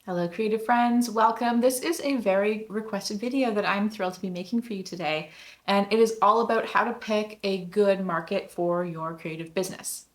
Hello, creative friends. Welcome. This is a very requested video that I'm thrilled to be making for you today, and it is all about how to pick a good market for your creative business.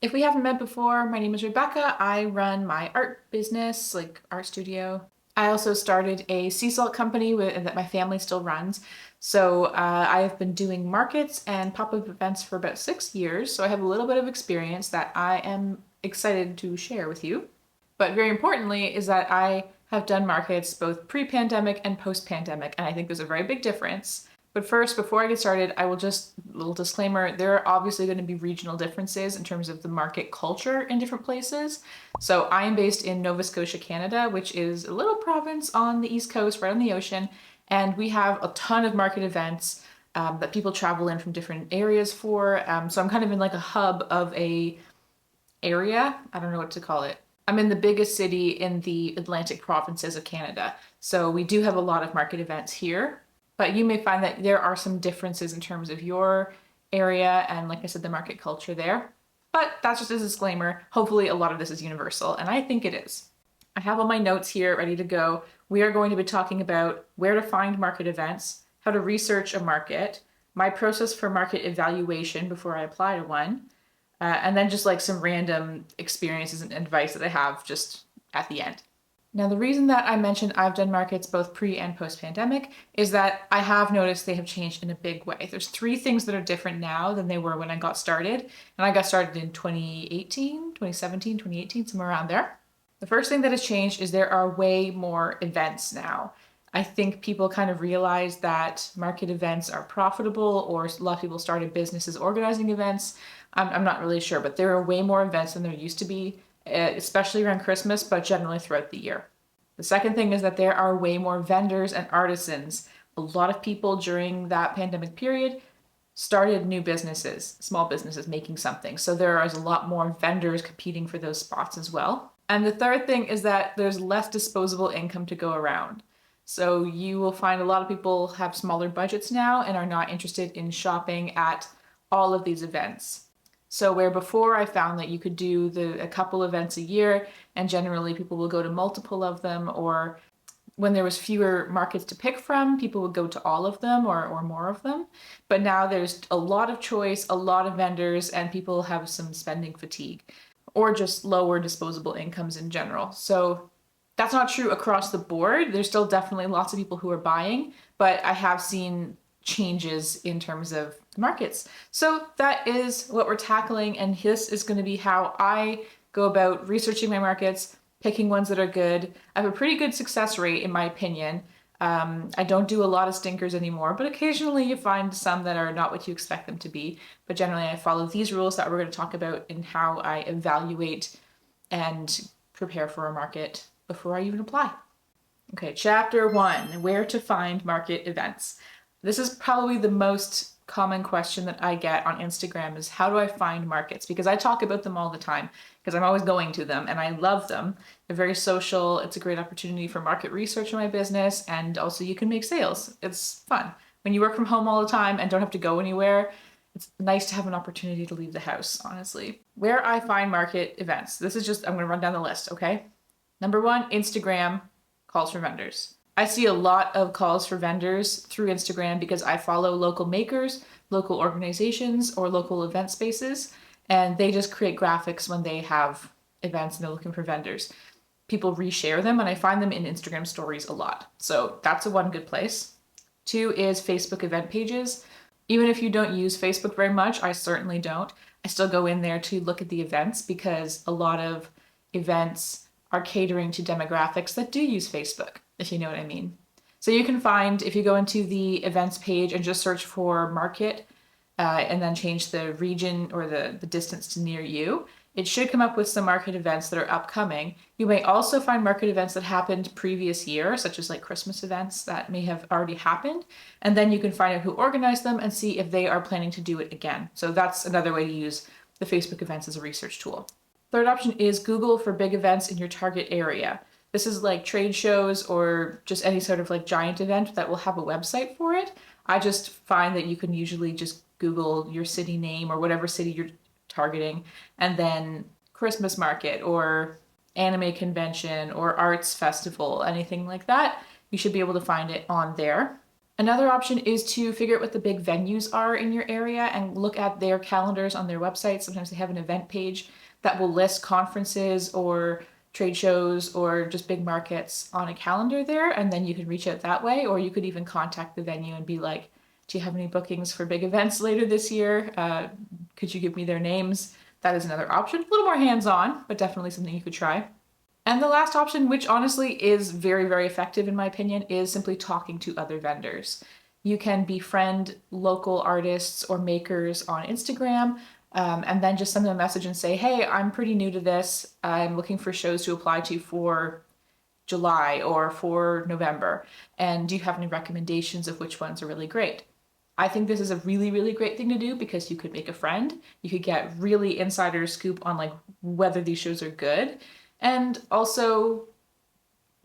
If we haven't met before, my name is Rebecca. I run my art business, like art studio. I also started a sea salt company that my family still runs. So I have been doing markets and pop-up events for about 6 years. So I have a little bit of experience that I am excited to share with you. But very importantly is that I have done markets both pre-pandemic and post-pandemic, and I think there's a very big difference. But first, before I get started, I will just, a little disclaimer, there are obviously going to be regional differences in terms of the market culture in different places. So I am based in Nova Scotia, Canada, which is a little province on the East Coast, right on the ocean, and we have a ton of market events that people travel in from different areas for. So I'm kind of in like a hub of a area. I don't know what to call it. I'm in the biggest city in the Atlantic provinces of Canada. So we do have a lot of market events here, but you may find that there are some differences in terms of your area and, like I said, the market culture there. But that's just a disclaimer. Hopefully a lot of this is universal, and I think it is. I have all my notes here ready to go. We are going to be talking about where to find market events, how to research a market, my process for market evaluation before I apply to one, and then just like some random experiences and advice that I have just at the end. Now, the reason that I mentioned I've done markets both pre and post pandemic is that I have noticed they have changed in a big way. There's three things that are different now than they were when I got started. And I got started in 2018, 2017, 2018, somewhere around there. The first thing that has changed is there are way more events now. I think people kind of realize that market events are profitable, or a lot of people started businesses organizing events. I'm not really sure, but there are way more events than there used to be, especially around Christmas, but generally throughout the year. The second thing is that there are way more vendors and artisans. A lot of people during that pandemic period started new businesses, small businesses making something. So there is a lot more vendors competing for those spots as well. And the third thing is that there's less disposable income to go around. So you will find a lot of people have smaller budgets now and are not interested in shopping at all of these events. So where before I found that you could do a couple events a year, and generally people will go to multiple of them, or when there was fewer markets to pick from, people would go to all of them or more of them. But now there's a lot of choice, a lot of vendors, and people have some spending fatigue or just lower disposable incomes in general. So that's not true across the board. There's still definitely lots of people who are buying, but I have seen changes in terms of markets. So that is what we're tackling, and this is going to be how I go about researching my markets, picking ones that are good. I have a pretty good success rate in my opinion. I don't do a lot of stinkers anymore, but occasionally you find some that are not what you expect them to be. But generally I follow these rules that we're going to talk about in how I evaluate and prepare for a market before I even apply. Okay, chapter 1, where to find market events. This is probably the most common question that I get on Instagram is how do I find markets? Because I talk about them all the time because I'm always going to them and I love them. They're very social. It's a great opportunity for market research in my business, and also you can make sales. It's fun. When you work from home all the time and don't have to go anywhere, it's nice to have an opportunity to leave the house, honestly. Where I find market events. This is just, I'm going to run down the list, okay? Number 1, Instagram, calls for vendors. I see a lot of calls for vendors through Instagram because I follow local makers, local organizations, or local event spaces, and they just create graphics when they have events and they're looking for vendors. People reshare them, and I find them in Instagram stories a lot. So that's one good place. 2 is Facebook event pages. Even if you don't use Facebook very much, I certainly don't. I still go in there to look at the events because a lot of events are catering to demographics that do use Facebook, if you know what I mean. So you can find, if you go into the events page and just search for market and then change the region or the distance to near you, it should come up with some market events that are upcoming. You may also find market events that happened previous year, such as like Christmas events that may have already happened. And then you can find out who organized them and see if they are planning to do it again. So that's another way to use the Facebook events as a research tool. Third option is Google for big events in your target area. This is like trade shows or just any sort of like giant event that will have a website for it. I just find that you can usually just Google your city name or whatever city you're targeting, and then Christmas market or anime convention or arts festival, anything like that, you should be able to find it on there. Another option is to figure out what the big venues are in your area and look at their calendars on their website. Sometimes they have an event page that will list conferences or trade shows or just big markets on a calendar there, and then you can reach out that way, or you could even contact the venue and be like, do you have any bookings for big events later this year? Could you give me their names? That is another option. A little more hands-on, but definitely something you could try. And the last option, which honestly is very, very effective in my opinion, is simply talking to other vendors. You can befriend local artists or makers on Instagram, and then just send them a message and say, hey, I'm pretty new to this. I'm looking for shows to apply to for July or for November. And do you have any recommendations of which ones are really great? I think this is a really, really great thing to do because you could make a friend. You could get really insider scoop on like whether these shows are good. And also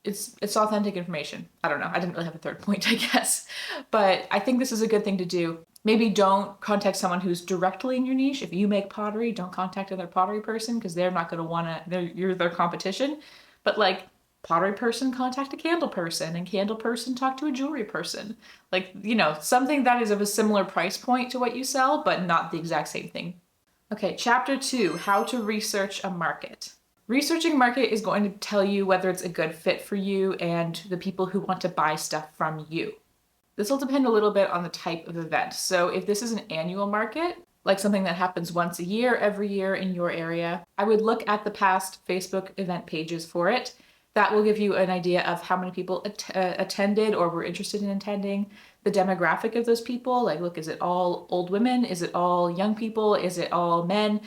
it's authentic information. I don't know. I didn't really have a third point, I guess. But I think this is a good thing to do. Maybe don't contact someone who's directly in your niche. If you make pottery, don't contact another pottery person because they're not going to want to, you're their competition. But like pottery person, contact a candle person, and candle person, talk to a jewelry person. Like, you know, something that is of a similar price point to what you sell, but not the exact same thing. Okay, chapter 2, how to research a market. Researching a market is going to tell you whether it's a good fit for you and the people who want to buy stuff from you. This will depend a little bit on the type of event. So if this is an annual market, like something that happens once a year, every year in your area, I would look at the past Facebook event pages for it. That will give you an idea of how many people attended or were interested in attending, the demographic of those people. Like, look, is it all old women? Is it all young people? Is it all men?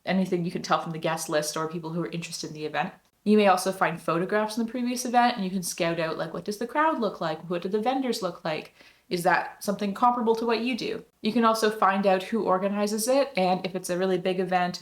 Anything you can tell from the guest list or people who are interested in the event. You may also find photographs from the previous event and you can scout out like, what does the crowd look like? What do the vendors look like? Is that something comparable to what you do? You can also find out who organizes it, and if it's a really big event,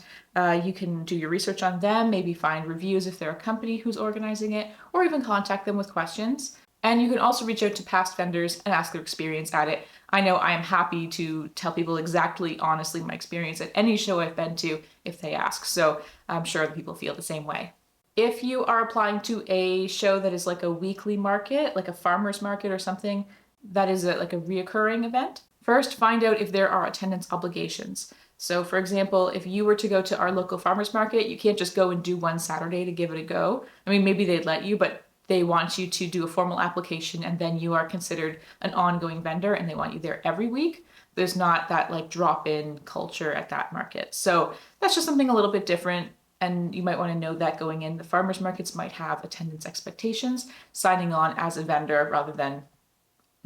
you can do your research on them, maybe find reviews if they're a company who's organizing it, or even contact them with questions. And you can also reach out to past vendors and ask their experience at it. I know I am happy to tell people exactly, honestly, my experience at any show I've been to if they ask. So I'm sure the people feel the same way. If you are applying to a show that is like a weekly market, like a farmer's market or something, that is like a reoccurring event, first find out if there are attendance obligations. So for example, if you were to go to our local farmer's market, you can't just go and do one Saturday to give it a go. I mean, maybe they'd let you, but they want you to do a formal application and then you are considered an ongoing vendor and they want you there every week. There's not that like drop-in culture at that market. So that's just something a little bit different. And you might want to know that going in. The farmers markets might have attendance expectations, signing on as a vendor rather than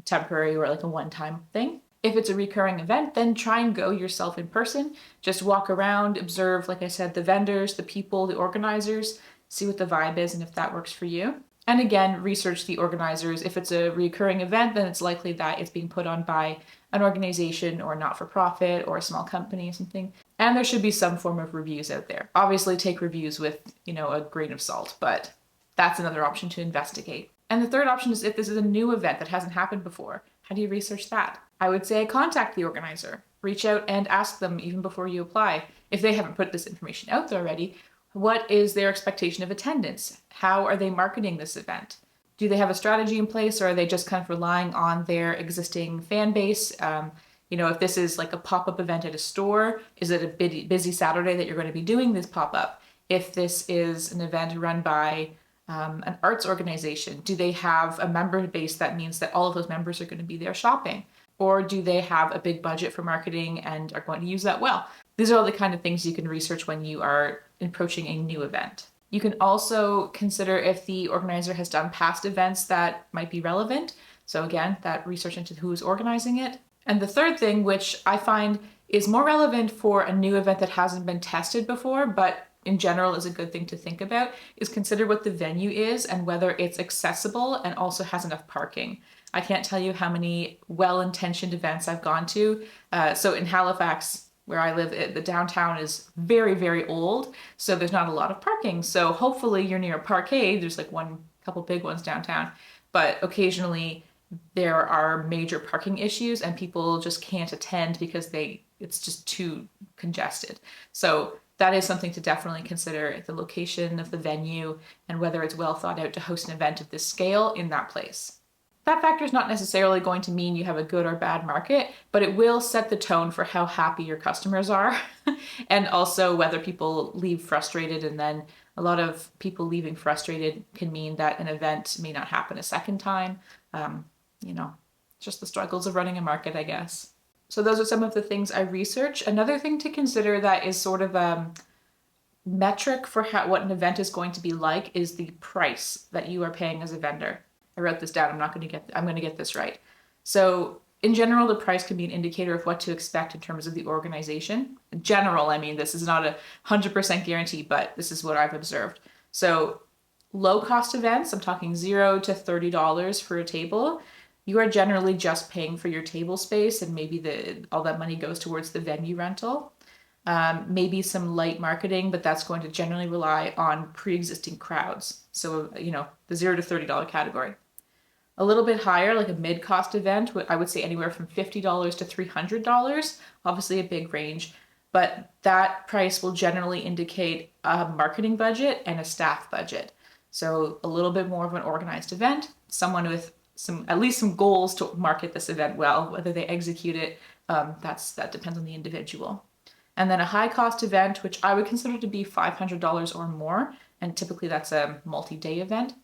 temporary or like a one-time thing. If it's a recurring event, then try and go yourself in person. Just walk around, observe, like I said, the vendors, the people, the organizers, see what the vibe is and if that works for you. And again, research the organizers. If it's a recurring event, then it's likely that it's being put on by an organization or not-for-profit or a small company or something. And there should be some form of reviews out there. Obviously take reviews with, a grain of salt, but that's another option to investigate. And the third option is if this is a new event that hasn't happened before, how do you research that? I would say contact the organizer. Reach out and ask them even before you apply. If they haven't put this information out there already, what is their expectation of attendance? How are they marketing this event? Do they have a strategy in place or are they just kind of relying on their existing fan base? If this is like a pop-up event at a store, is it a busy Saturday that you're going to be doing this pop-up? If this is an event run by an arts organization, do they have a member base that means that all of those members are going to be there shopping? Or do they have a big budget for marketing and are going to use that well? These are all the kind of things you can research when you are approaching a new event. You can also consider if the organizer has done past events that might be relevant. So again, that research into who's organizing it. And the third thing, which I find is more relevant for a new event that hasn't been tested before, but in general is a good thing to think about, is consider what the venue is and whether it's accessible and also has enough parking. I can't tell you how many well-intentioned events I've gone to. So in Halifax, where I live, the downtown is very, very old, so there's not a lot of parking. So hopefully you're near a parkade. There's like couple big ones downtown, but occasionally there are major parking issues and people just can't attend because it's just too congested. So that is something to definitely consider, the location of the venue and whether it's well thought out to host an event of this scale in that place. That factor is not necessarily going to mean you have a good or bad market, but it will set the tone for how happy your customers are and also whether people leave frustrated. And then a lot of people leaving frustrated can mean that an event may not happen a second time. You know, just the struggles of running a market, I guess. So those are some of the things I research. Another thing to consider that is sort of a metric for what an event is going to be like is the price that you are paying as a vendor. I wrote this down. I'm going to get this right. So in general, the price can be an indicator of what to expect in terms of the organization. In general, I mean, this is not 100% guarantee, but this is what I've observed. So low cost events, I'm talking $0 to $30 for a table. You are generally just paying for your table space, and maybe all that money goes towards the venue rental. Maybe some light marketing, but that's going to generally rely on pre-existing crowds. So, the $0 to $30 category. A little bit higher, like a mid-cost event, I would say anywhere from $50 to $300, obviously a big range, but that price will generally indicate a marketing budget and a staff budget. So a little bit more of an organized event, someone with at least some goals to market this event well. Whether they execute it, that depends on the individual. And then a high-cost event, which I would consider to be $500 or more, and typically that's a multi-day event.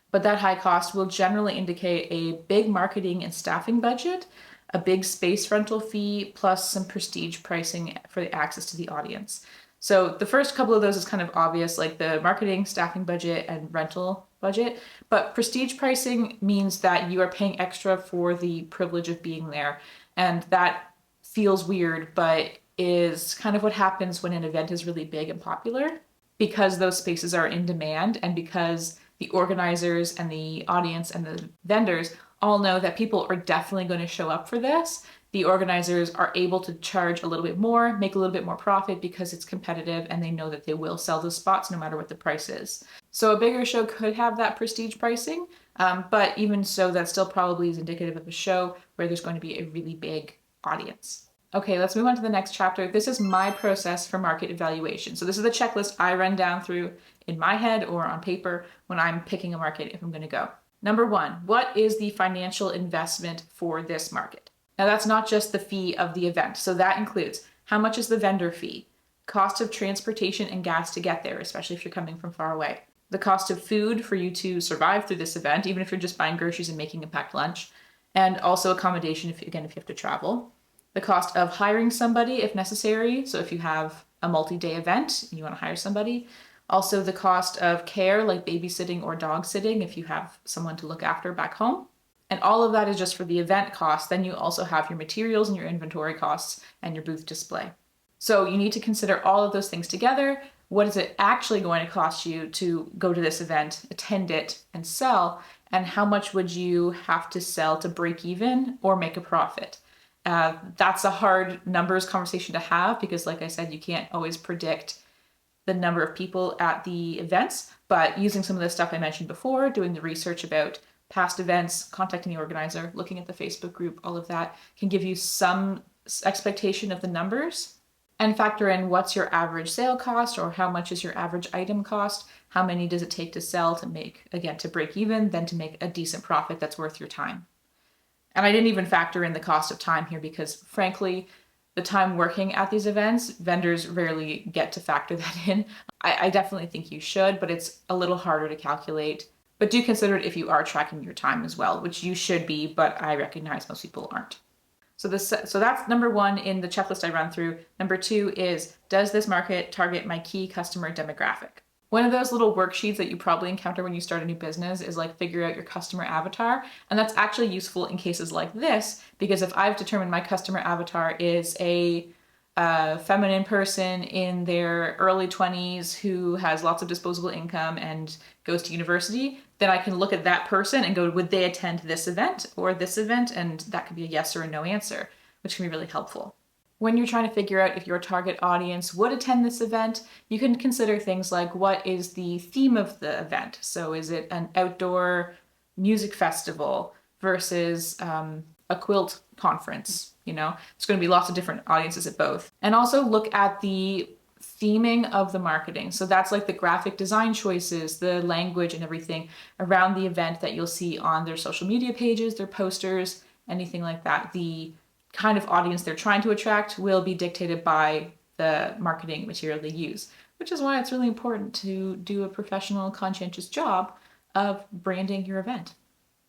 But that high cost will generally indicate a big marketing and staffing budget, a big space rental fee, plus some prestige pricing for the access to the audience. So the first couple of those is kind of obvious, like the marketing, staffing budget, and rental budget. But prestige pricing means that you are paying extra for the privilege of being there. And that feels weird, but is kind of what happens when an event is really big and popular, because those spaces are in demand and because the organizers and the audience and the vendors all know that people are definitely going to show up for this. The organizers are able to charge a little bit more, make a little bit more profit because it's competitive and they know that they will sell those spots no matter what the price is. So a bigger show could have that prestige pricing, but even so, that still probably is indicative of a show where there's going to be a really big audience. Okay, let's move on to the next chapter. This is my process for market evaluation. So this is the checklist I run down through in my head or on paper when I'm picking a market if I'm going to go. Number one, what is the financial investment for this market? Now that's not just the fee of the event. So that includes how much is the vendor fee, cost of transportation and gas to get there, especially if you're coming from far away, the cost of food for you to survive through this event, even if you're just buying groceries and making a packed lunch, and also accommodation if you have to travel. The cost of hiring somebody if necessary. So if you have a multi-day event and you want to hire somebody. Also the cost of care like babysitting or dog sitting if you have someone to look after back home. And all of that is just for the event cost. Then you also have your materials and your inventory costs and your booth display. So you need to consider all of those things together. What is it actually going to cost you to go to this event, attend it, and sell? And how much would you have to sell to break even or make a profit? That's a hard numbers conversation to have because, like I said, you can't always predict the number of people at the events, but using some of the stuff I mentioned before, doing the research about past events, contacting the organizer, looking at the Facebook group, all of that can give you some expectation of the numbers, and factor in what's your average sale cost or how much is your average item cost, how many does it take to sell to break even, then to make a decent profit that's worth your time. And I didn't even factor in the cost of time here because, frankly, the time working at these events, vendors rarely get to factor that in. I definitely think you should, but it's a little harder to calculate. But do consider it if you are tracking your time as well, which you should be, but I recognize most people aren't. So that's number one in the checklist I run through. Number two is, does this market target my key customer demographic? One of those little worksheets that you probably encounter when you start a new business is like figure out your customer avatar. And that's actually useful in cases like this, because if I've determined my customer avatar is a feminine person in their early 20s who has lots of disposable income and goes to university, then I can look at that person and go, would they attend this event or this event? And that could be a yes or a no answer, which can be really helpful. When you're trying to figure out if your target audience would attend this event, you can consider things like, what is the theme of the event? So is it an outdoor music festival versus a quilt conference? There's going to be lots of different audiences at both. And also look at the theming of the marketing. So that's like the graphic design choices, the language and everything around the event that you'll see on their social media pages, their posters, anything like that. The kind of audience they're trying to attract will be dictated by the marketing material they use, which is why it's really important to do a professional, conscientious job of branding your event.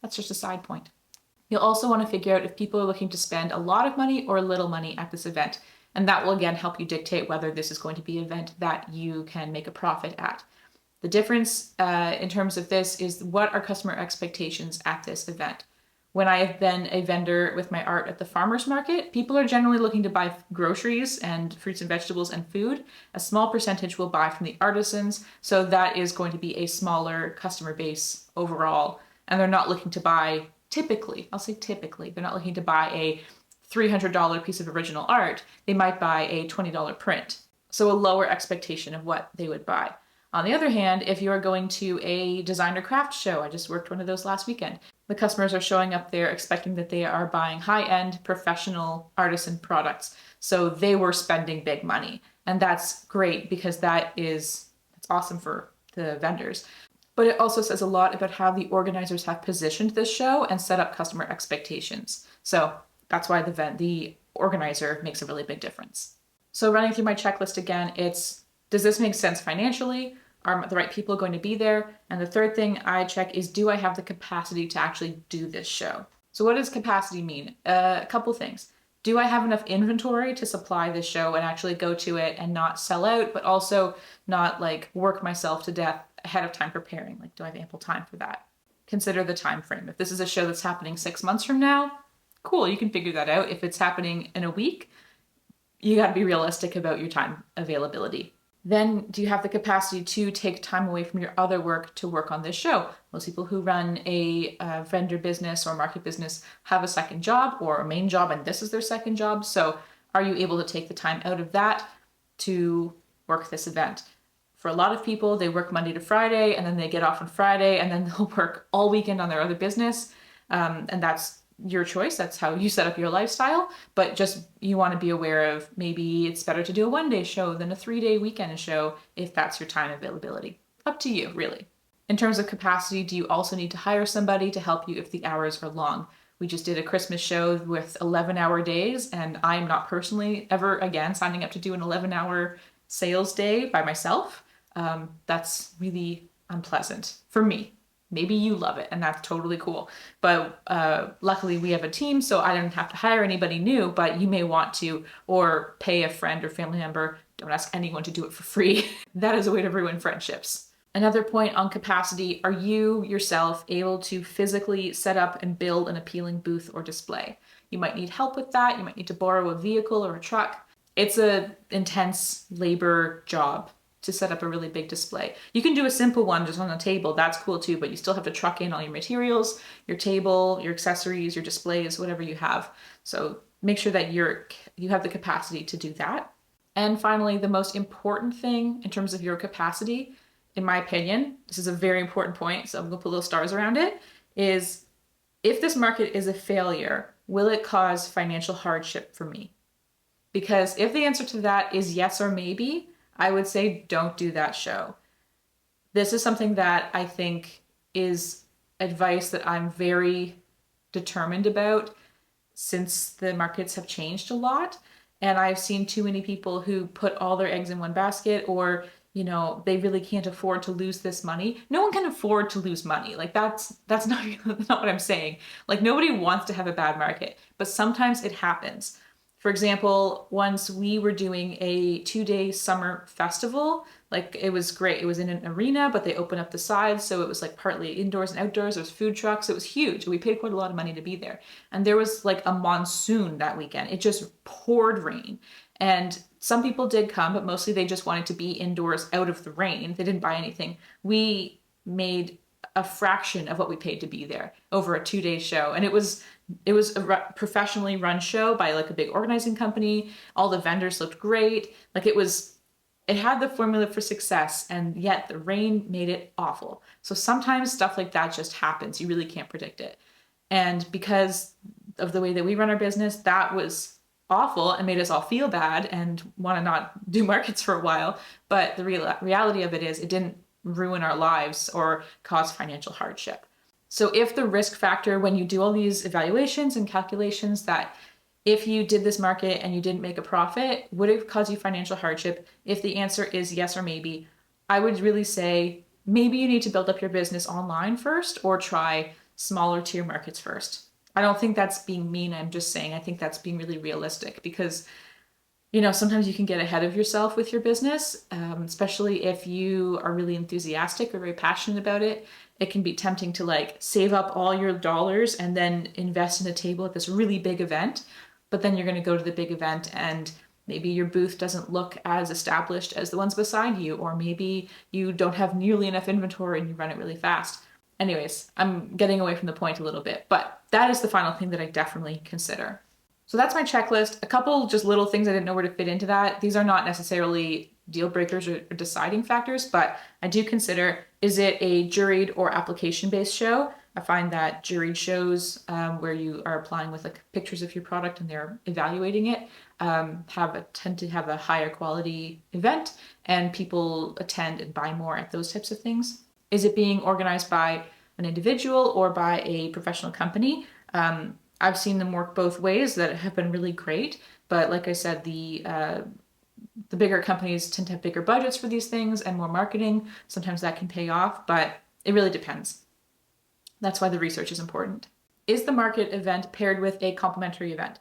That's just a side point. You'll also want to figure out if people are looking to spend a lot of money or little money at this event. And that will again help you dictate whether this is going to be an event that you can make a profit at. The difference in terms of this is what are customer expectations at this event. When I have been a vendor with my art at the farmer's market, people are generally looking to buy groceries and fruits and vegetables and food. A small percentage will buy from the artisans, so that is going to be a smaller customer base overall. And they're not looking to buy typically, I'll say typically, they're not looking to buy a $300 piece of original art. They might buy a $20 print. So a lower expectation of what they would buy. On the other hand, if you are going to a designer craft show, I just worked one of those last weekend, the customers are showing up there expecting that they are buying high-end professional artisan products. So they were spending big money. And that's great because that's awesome for the vendors. But it also says a lot about how the organizers have positioned this show and set up customer expectations. So that's why the organizer makes a really big difference. So running through my checklist again, does this make sense financially? Are the right people going to be there? And the third thing I check is, do I have the capacity to actually do this show? So what does capacity mean? A couple things. Do I have enough inventory to supply this show and actually go to it and not sell out, but also not like work myself to death ahead of time preparing? Like, do I have ample time for that? Consider the time frame. If this is a show that's happening 6 months from now, cool, you can figure that out. If it's happening in a week, you got to be realistic about your time availability. Then do you have the capacity to take time away from your other work to work on this show? Most people who run a vendor business or market business have a second job or a main job, and this is their second job. So are you able to take the time out of that to work this event? For a lot of people, they work Monday to Friday and then they get off on Friday and then they'll work all weekend on their other business. And that's your choice. That's how you set up your lifestyle. But just you want to be aware of, maybe it's better to do a 1-day show than a 3-day weekend show if that's your time availability. Up to you, really. In terms of capacity, do you also need to hire somebody to help you if the hours are long? We just did a Christmas show with 11-hour days, and I'm not personally ever again signing up to do an 11-hour sales day by myself. That's really unpleasant for me. Maybe you love it and that's totally cool. But luckily we have a team, so I don't have to hire anybody new, but you may want to, or pay a friend or family member. Don't ask anyone to do it for free. That is a way to ruin friendships. Another point on capacity, are you yourself able to physically set up and build an appealing booth or display? You might need help with that. You might need to borrow a vehicle or a truck. It's an intense labor job to set up a really big display. You can do a simple one just on a table, that's cool too, but you still have to truck in all your materials, your table, your accessories, your displays, whatever you have. So make sure that you have the capacity to do that. And finally, the most important thing in terms of your capacity, in my opinion, this is a very important point, so I'm gonna put little stars around it, is if this market is a failure, will it cause financial hardship for me? Because if the answer to that is yes or maybe, I would say don't do that show. This is something that I think is advice that I'm very determined about since the markets have changed a lot. And I've seen too many people who put all their eggs in one basket, or, you know, they really can't afford to lose this money. No one can afford to lose money. Like that's not what I'm saying. Like nobody wants to have a bad market, but sometimes it happens. For example, once we were doing a 2-day summer festival, like it was great. It was in an arena, but they opened up the sides. So it was like partly indoors and outdoors. There was food trucks. It was huge. We paid quite a lot of money to be there. And there was like a monsoon that weekend. It just poured rain. And some people did come, but mostly they just wanted to be indoors out of the rain. They didn't buy anything. We made a fraction of what we paid to be there over a 2-day show. And it was a professionally run show by like a big organizing company. All the vendors looked great. Like it had the formula for success, and yet the rain made it awful. So sometimes stuff like that just happens. You really can't predict it. And because of the way that we run our business, that was awful and made us all feel bad and want to not do markets for a while. But the reality of it is it didn't ruin our lives or cause financial hardship. So if the risk factor when you do all these evaluations and calculations that if you did this market and you didn't make a profit, would it cause you financial hardship? If the answer is yes or maybe, I would really say maybe you need to build up your business online first or try smaller tier markets first. I don't think that's being mean. I'm just saying I think that's being really realistic because, sometimes you can get ahead of yourself with your business, especially if you are really enthusiastic or very passionate about it. It can be tempting to like save up all your dollars and then invest in a table at this really big event. But then you're going to go to the big event and maybe your booth doesn't look as established as the ones beside you, or maybe you don't have nearly enough inventory and you run it really fast. Anyways, I'm getting away from the point a little bit, but that is the final thing that I definitely consider. So that's my checklist. A couple just little things I didn't know where to fit into that. These are not necessarily deal breakers or deciding factors, but I do consider, is it a juried or application-based show? I find that juried shows where you are applying with like pictures of your product and they're evaluating it tend to have a higher quality event and people attend and buy more at those types of things. Is it being organized by an individual or by a professional company? I've seen them work both ways that have been really great. But like I said, the bigger companies tend to have bigger budgets for these things and more marketing. Sometimes that can pay off, but it really depends. That's why the research is important. Is the market event paired with a complementary event?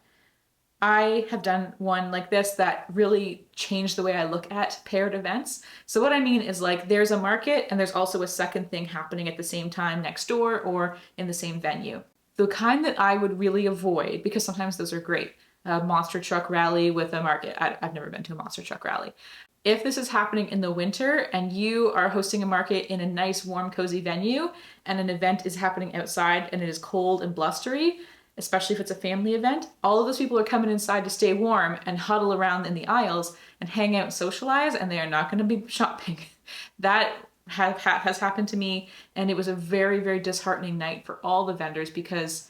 I have done one like this that really changed the way I look at paired events. So what I mean is like there's a market and there's also a second thing happening at the same time next door or in the same venue. The kind that I would really avoid, because sometimes those are great, a monster truck rally with a market. I've never been to a monster truck rally. If this is happening in the winter and you are hosting a market in a nice, warm, cozy venue and an event is happening outside and it is cold and blustery, especially if it's a family event, all of those people are coming inside to stay warm and huddle around in the aisles and hang out and socialize, and they are not going to be shopping. That has happened to me, and it was a very, very disheartening night for all the vendors because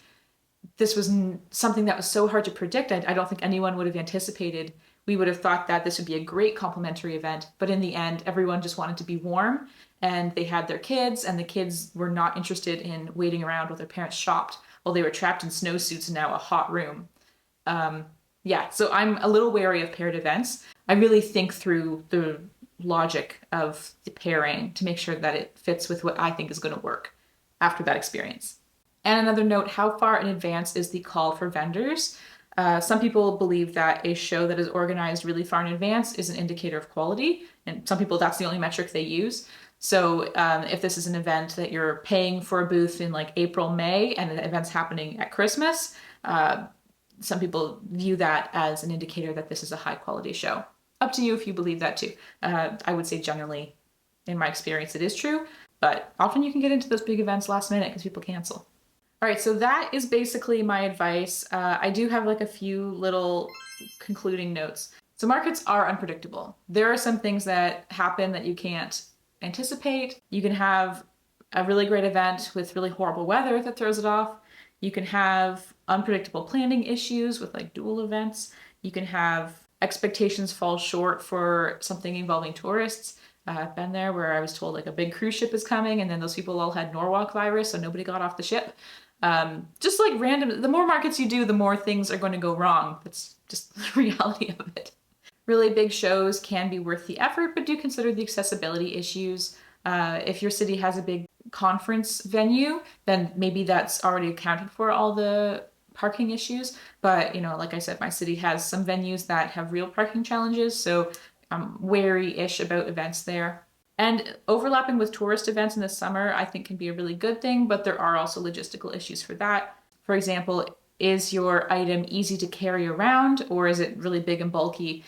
this was something that was so hard to predict. I don't think anyone would have anticipated. We would have thought that this would be a great complimentary event, but in the end, everyone just wanted to be warm, and they had their kids, and the kids were not interested in waiting around while their parents shopped while they were trapped in snowsuits in now a hot room. So I'm a little wary of paired events. I really think through the logic of the pairing to make sure that it fits with what I think is going to work after that experience. And another note, how far in advance is the call for vendors? Some people believe that a show that is organized really far in advance is an indicator of quality, and some people that's the only metric they use. So if this is an event that you're paying for a booth in like April, May, and the event's happening at Christmas, some people view that as an indicator that this is a high quality show. Up to you if you believe that too. I would say generally, in my experience, it is true, but often you can get into those big events last minute because people cancel. All right, so that is basically my advice. I do have like a few little concluding notes. So markets are unpredictable. There are some things that happen that you can't anticipate. You can have a really great event with really horrible weather that throws it off. You can have unpredictable planning issues with like dual events. You can have expectations fall short for something involving tourists. I've been there where I was told like a big cruise ship is coming and then those people all had Norwalk virus, so nobody got off the ship. Just like random, the more markets you do, the more things are going to go wrong. That's just the reality of it. Really big shows can be worth the effort, but do consider the accessibility issues. If your city has a big conference venue, then maybe that's already accounted for all the parking issues. But, like I said, my city has some venues that have real parking challenges, so I'm wary-ish about events there. And overlapping with tourist events in the summer, I think can be a really good thing, but there are also logistical issues for that. For example, is your item easy to carry around, or is it really big and bulky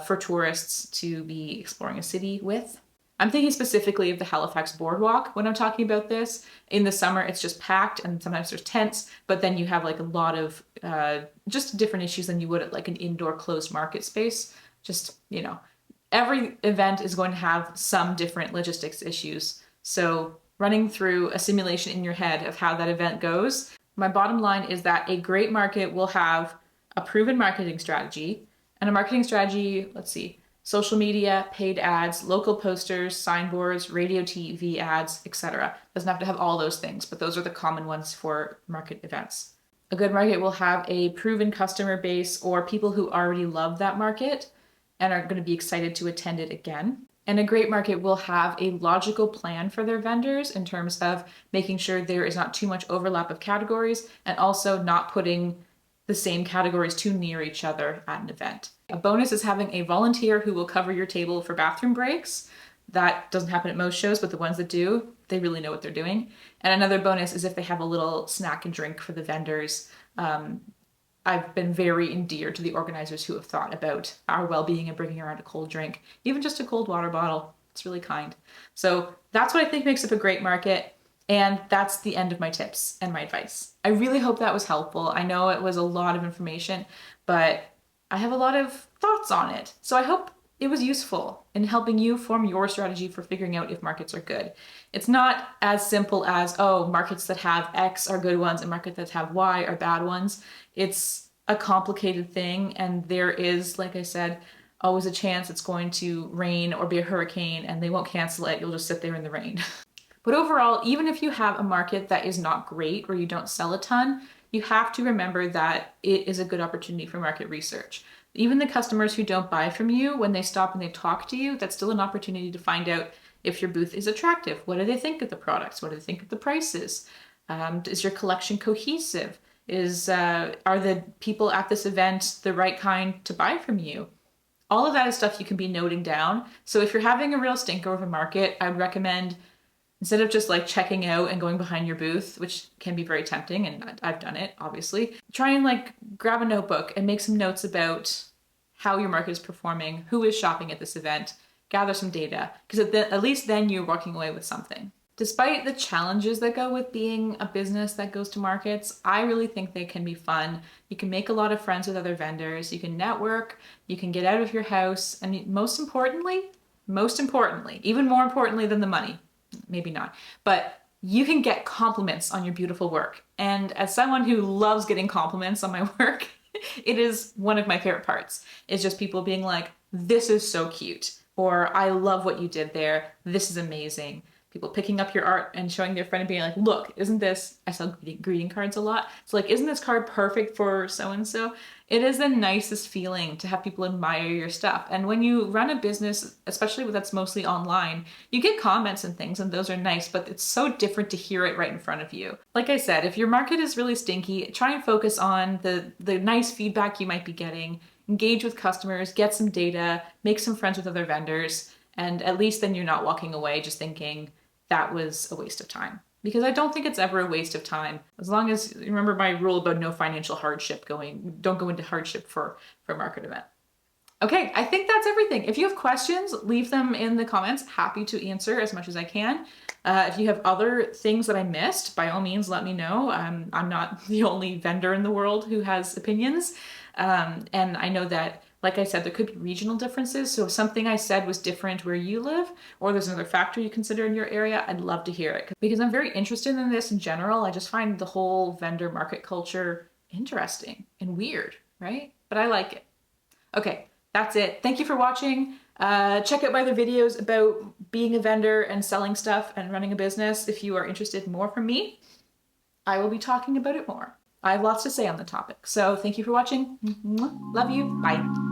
for tourists to be exploring a city with? I'm thinking specifically of the Halifax Boardwalk when I'm talking about this. In the summer, it's just packed and sometimes there's tents, but then you have like a lot of just different issues than you would at like an indoor closed market space. Just, every event is going to have some different logistics issues. So running through a simulation in your head of how that event goes, my bottom line is that a great market will have a proven marketing strategy, and a marketing strategy, let's see, social media, paid ads, local posters, signboards, radio, TV ads, etc. Doesn't have to have all those things, but those are the common ones for market events. A good market will have a proven customer base or people who already love that market and are going to be excited to attend it again. And a great market will have a logical plan for their vendors in terms of making sure there is not too much overlap of categories and also not putting the same categories too near each other at an event. A bonus is having a volunteer who will cover your table for bathroom breaks. That doesn't happen at most shows, but the ones that do, they really know what they're doing. And another bonus is if they have a little snack and drink for the vendors. I've been very endeared to the organizers who have thought about our well-being and bringing around a cold drink, even just a cold water bottle. It's really kind. So that's what I think makes up a great market. And that's the end of my tips and my advice. I really hope that was helpful. I know it was a lot of information, but I have a lot of thoughts on it. So I hope it was useful in helping you form your strategy for figuring out if markets are good. It's not as simple as, oh, markets that have X are good ones and markets that have Y are bad ones. It's a complicated thing, and there is, like I said, always a chance it's going to rain or be a hurricane and they won't cancel it. You'll just sit there in the rain. But overall, even if you have a market that is not great or you don't sell a ton, you have to remember that it is a good opportunity for market research. Even the customers who don't buy from you, when they stop and they talk to you, that's still an opportunity to find out if your booth is attractive. What do they think of the products? What do they think of the prices? Is your collection cohesive? Are the people at this event the right kind to buy from you? All of that is stuff you can be noting down. So if you're having a real stinker of a market, I would recommend, instead of just like checking out and going behind your booth, which can be very tempting, and I've done it, obviously, try and like grab a notebook and make some notes about how your market is performing, who is shopping at this event, gather some data, because at least then you're walking away with something. Despite the challenges that go with being a business that goes to markets, I really think they can be fun. You can make a lot of friends with other vendors, you can network, you can get out of your house, and most importantly, even more importantly than the money, maybe not, but you can get compliments on your beautiful work. And as someone who loves getting compliments on my work, it is one of my favorite parts. It's just people being like, this is so cute, or I love what you did there, this is amazing. People picking up your art and showing their friend and being like, look, isn't this, I sell greeting cards a lot. It's like, isn't this card perfect for so-and-so? It is the nicest feeling to have people admire your stuff. And when you run a business, especially that's mostly online, you get comments and things, and those are nice, but it's so different to hear it right in front of you. Like I said, if your market is really stinky, try and focus on the nice feedback you might be getting, engage with customers, get some data, make some friends with other vendors, and at least then you're not walking away just thinking, that was a waste of time. Because I don't think it's ever a waste of time. As long as, remember my rule about no financial hardship don't go into hardship for a market event. Okay, I think that's everything. If you have questions, leave them in the comments. Happy to answer as much as I can. If you have other things that I missed, by all means, let me know. I'm not the only vendor in the world who has opinions. And I know that, like I said, there could be regional differences. So if something I said was different where you live, or there's another factor you consider in your area, I'd love to hear it. Because I'm very interested in this in general. I just find the whole vendor market culture interesting and weird, right? But I like it. Okay, that's it. Thank you for watching. Check out my other videos about being a vendor and selling stuff and running a business if you are interested in more from me. I will be talking about it more. I have lots to say on the topic. So thank you for watching. Love you. Bye.